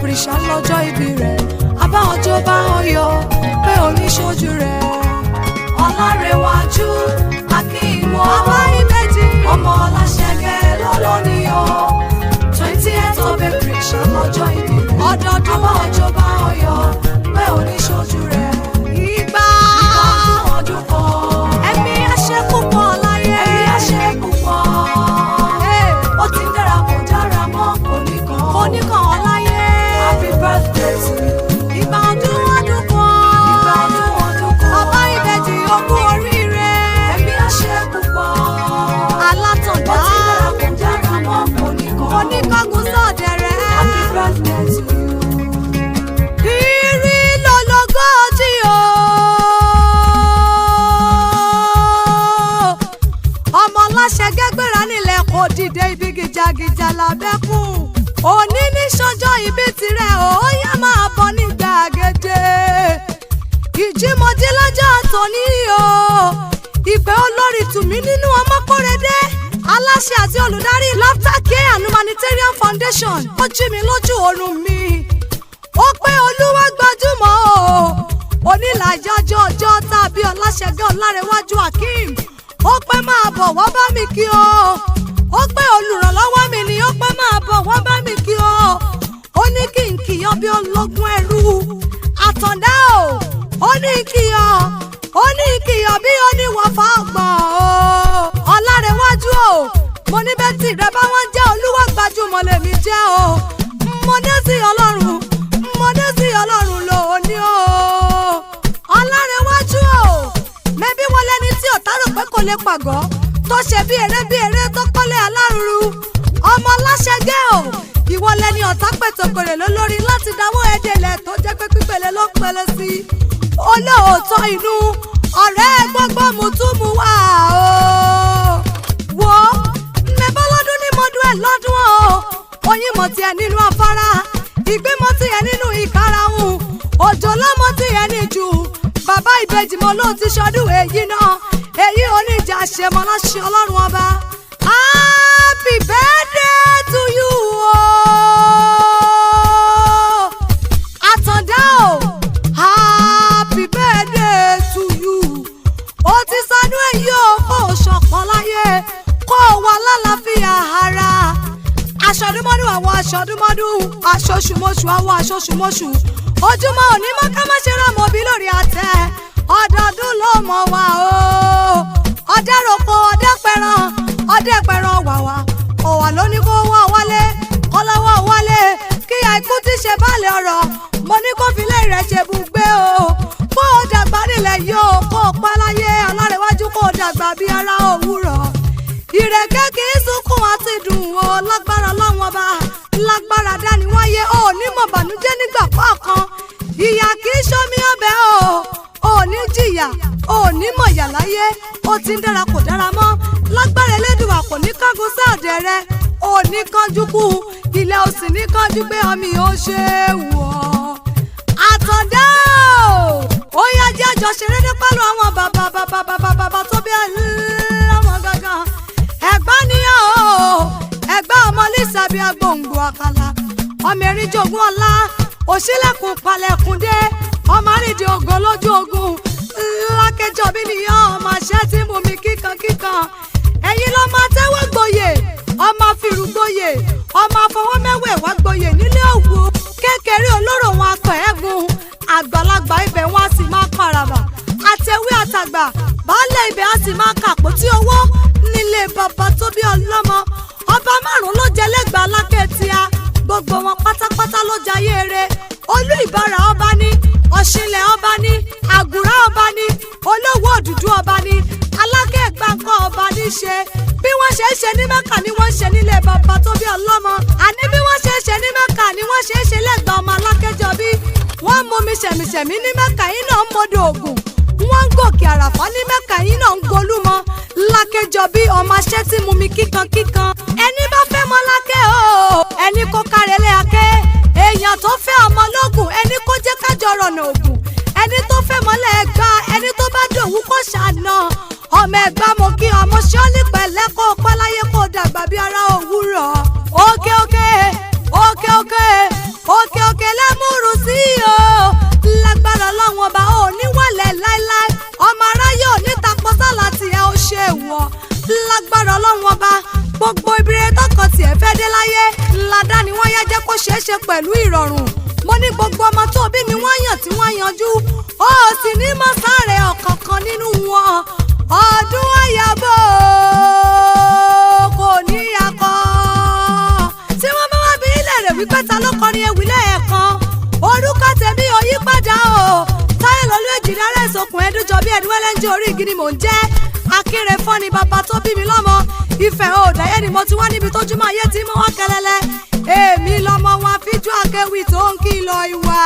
prìṣà lọ́jọ́ ìbí rẹ̀ abáwọn jó bá wọn yọ pé oníṣojú rẹ̀ Ọlárẹ̀wájú akínwó ọba ìbejì ọmọ Ọláṣẹ́gẹ́ lọ́lọ́ni o 20th of April ṣàlọ́jọ́ ìbí rẹ̀ ọdọọdún abáwọn jó bá wọn yọ pé oníṣojú rẹ̀ ìgbà ọdún kan ẹ̀mí àṣẹ́kùpọ̀ láyé ẹ̀mí àṣẹ́kùpọ̀ ó ti dára kò dára mọ́ kò ní kàn ọ́ láyé happy birthday to you. Ìgbà ọdún ọdún kan ọba ìbejì ogún oríire ẹ̀mí àṣẹ́kùpọ̀ alátọ̀dá ó ti dára kò dára mọ́ kò ní kọ́gùn sọ̀dẹ̀rẹ̀ happy birthday to you. Ìrì lọ́lọ́gọ́jì o ọmọ Ọláṣẹ́gẹ́ gbéra nílẹ̀ kò dìde ibi gìjàgìjà làbẹ́kùn òní ní sọ́jọ́ ìbí tirẹ̀ ó yá máa bọ̀ ní gbàgede ìjímọ̀dé lọ́jọ́ tòní o ìpè olórí tùmí nínú Ọmọkọ́rẹ́dé aláṣẹ àti olùdarí Laughter Care and Humanitarian Foundation ó jí mi lójú oorun mi ó pé Olúwa gbajúmọ̀ o onílàjájọ́ ọjọ́ tàbí Ọláṣẹ́gẹ́ Ọlárẹ̀wájú Akeem ó pé máa bọ̀ wọ́n bá mi kí o ó pé olùrànlọ́wọ́ mi ni ó pé máa bọ̀ wọ́n bá mi kí o ó ní kí n kìyàn bí ológun ẹrú àtàndá o ó ní kìyàn bí oníwọ̀fà ọgbọ̀n o Ọlárẹ̀wájú o mo ní bẹ́ẹ̀ tí rẹ bá wọ́n jẹ́ Olúwa gbajúmọ̀ lèmi jẹ́ o mo dé sí Ọlọ́run lónìí o Ọlárẹ̀wájú o mẹ́bí wọn lẹ́ni tí ọ̀tá rò pé kò lè pàgọ́ tó ṣe bí eré tó kọ́lé alárùrù ọmọ Ọláṣẹ́gẹ́ o ìwọ lẹni ọ̀tá pẹ̀tọ̀pẹ̀rẹ̀ lólórí láti dáwọ́ ẹ̀dẹ̀lẹ̀ tó jẹ́ pé pípẹ̀lẹ̀ ló pẹ̀lẹ̀ sí olóòótọ́ inú ọ̀rẹ́ gbogbo mùtúmù wà o wò ó mẹ́bọ́ lọ́dún ní mọ́dún ẹ̀ lọ́dún o oyin mọ̀ tiẹ̀ nínú afárá ìgbímọ̀ tiẹ̀ nínú ìkarahun òjò lọ́mọ tiẹ̀ níjù bàbá ìbejì mo ló ti ṣọdún èyí náà èyí oníjà ṣe mọ́ láṣẹ Ọlọ́run ọba happy birthday to you o àtàndá o happy birthday to you ó ti sanú èyí o kó o ṣọ̀pọ̀ láyé kó o wà lálàáfíà ara aṣọdúnmọ́dún àwọn aṣọdúnmọ́dún aṣoṣùmọ́ṣù àwọn aṣoṣùmọ́ṣù ojúmọ́ òní mọ́ ká má ṣe rámọ́ bí lórí àtẹ ọdọọdún ló mọ̀ wá o ọdẹ roko ọdẹ pẹran wàwà òwà lóní kó wọ́ wálé kọ́lọ́wọ́ wálé kí àìkú ti ṣe báàlẹ̀ ọ̀rọ̀ mo ní kó filé rẹ̀ ṣe bùgbé o kó o dàgbà nílẹ̀ yìí o kó o pa láyé Ọlárẹ̀wájú kó o dàgbà bí ara òwúrọ̀ ìrẹ̀kẹ́ kì í sunkún àti dùn o lágbára láwọn ọba lágbára dání wáyé o nímọ̀ bànújẹ́ nígbà kọ̀ọ̀kan ìyà kì í ṣomi ọbẹ̀ o ní jìyà ò ní mọ̀yà láyé ó ti ń dára kò dára mọ́ lágbára Elédùà kò ní kángun sáàdẹ̀ rẹ ò ní kánjú kú ilẹ̀ ò sì ní kánjú gbé ọmọ ò ṣe wọ̀ àtàndá ó yá jẹ́ àjọṣeré ní pálọ̀ àwọn bàbá tó bí ọmọ gangan ẹ̀gbọ́n níyàn o ẹ̀gbọ́n ọmọ lísàbí agbóǹgbò àkàlà ọmọ erin jogún ọlá òṣìlẹ̀kùn palẹ̀kùn dé ọmọ àrídì ògo lójú ogun lákẹjọ bí nìyàn ọmọ àṣẹ tí mú mi kíkan ẹ̀yin ló máa tẹ́wọ́ gboyè ọmọ fìrù gboyè ọmọ afọwọ́mẹ́wẹ̀wá gboyè nílé Òwu kékeré olóró wọn akọ ẹ̀gùn àgbàlagbà ibẹ̀ wọn a sì máa paraba àtẹ̀wé àtàgbà baálé ibẹ̀ a sì máa kàpótí owó nílé bàbá tó bí ọlọ́mọ ọba márùn ló jẹ lẹ́gbàá alákẹ́tìá gbogbo wọn pátápátá ló jayé eré olú ìbára ọba ní ọ̀ṣinlẹ̀ ọba ní àgùrá ọba ní olówó òdùdú ọba ní Aláké Ẹ̀gbá ńkọ́ ọba ní ṣe bí wọ́n ṣe ń ṣe ní Mẹ́kà ni wọ́n ń ṣe nílé bàbá tó bí ọlọ́mọ àní bí wọ́n ṣe ń ṣe ní Mẹ́kà ni wọ́n ṣe ń ṣe lẹ́gbàá ọmọ Alákéjọbí wọ́n mú mi ṣẹ̀mìṣẹ̀mí ní Mẹ́kà yín náà ń mọdò Ògùn wọ́n ń gòkè àràfá ní Mẹ́kà yín náà ń golúmọ Lákéjọbí ọmọ aṣẹ́ tí mú mi kíkan ẹni bá fẹ́ mọ́ Láké o ẹni kó kárẹ́lẹ́ Aké èèyàn tó fẹ́ ọmọ lógún ẹni kó jẹ́ kájọ rọ̀nà Ògùn ẹni tó fẹ́ mọ́lẹ̀ Ẹ̀gbá ẹni tó bá dòwú kó ṣàna ọmọ Ẹ̀gbá mo kí ọmọ ṣọ́ọ́lì pẹ̀lẹ́ kó pẹ́ láyé kó dàgbà bí ara òwúrọ̀ òkè jẹ́ kó ṣeé ṣe pẹ̀lú ìrọ̀rùn. Mo ní gbogbo ọmọ tó bí mi wọ́n yàn tí wọ́n yanjú. Ó sì ní mọ́ sáré ọ̀kọ̀ọ̀kan nínú wọn. Ọdún àyàbọ̀ kò ní akọ. Tí wọ́n bá wá bí ilé rẹ̀ wípé ta ló kọrin ewì lẹ́ẹ̀kan. Orúkọ tèmi ò yí padà o. Táyé lolú èjìdá rẹ̀ sokùn ẹdújọ bí ẹdúwẹ́lẹ́njẹ́ orí igi ni mò ń jẹ́. Akínre fọ́ ni bàbá tó bí mi lọ́mọ. Ìfẹ́ òdàyé ni mo ti wá níbi tójúmọ́ ayé tí mo wá kẹlẹ́lẹ́. Èmi lọmọ wọn àfijú akéwì tó ń kìlọ̀ ìwà.